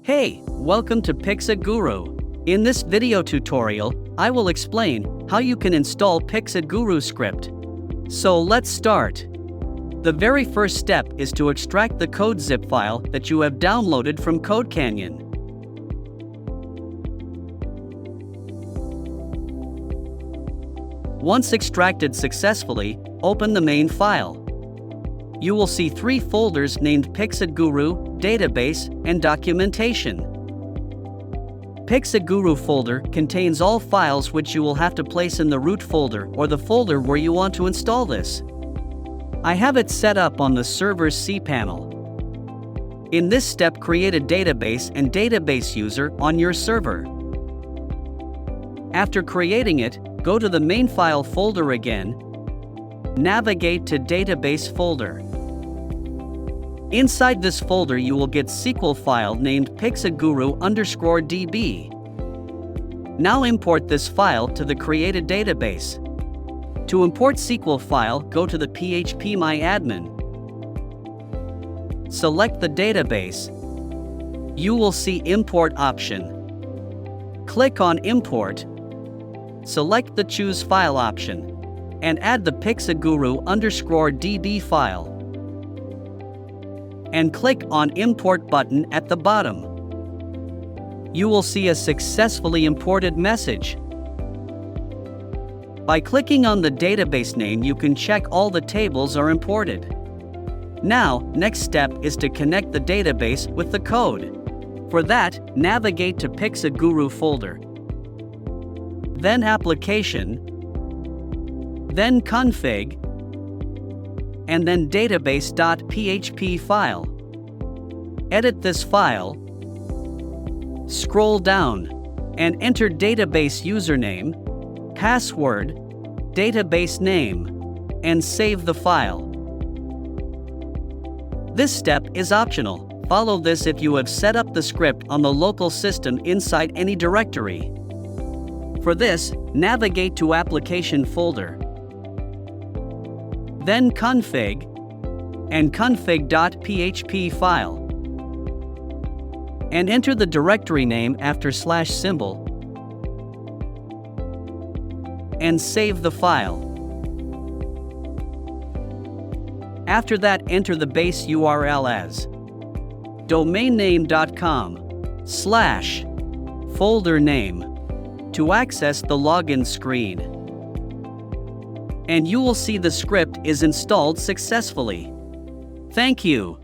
Hey, welcome to PixelGuru. In this video tutorial, I will explain how you can install PixelGuru script. So let's start. The very first step is to extract the code zip file that you have downloaded from CodeCanyon. Once extracted successfully, open the main file. You will see three folders named PixelGuru, Database, and Documentation. PixelGuru folder contains all files which you will have to place in the root folder or the folder where you want to install this. I have it set up on the server's cPanel. In this step, create a database and database user on your server. After creating it, go to the main file folder again. Navigate to Database folder. Inside this folder you will get SQL file named PixelGuru_DB. Now import this file to the created database. To import SQL file, go to the phpMyAdmin. Select the database. You will see Import option. Click on Import. Select the Choose File option and add the PixelGuru_DB file. And click on Import button at the bottom. You will see a successfully imported message. By clicking on the database name, you can check all the tables are imported. Now, next step is to connect the database with the code. For that, navigate to PixelGuru folder. Then Application, then Config, and then database.php file. Edit this file, scroll down, and enter database username, password, database name, and save the file. This step is optional. Follow this if you have set up the script on the local system inside any directory. For this, navigate to Application folder. Then Config and config.php file. And enter the directory name after /symbol and save the file. After that, enter the base URL as domainname.com/folder name to access the login screen. And you will see the script is installed successfully. Thank you.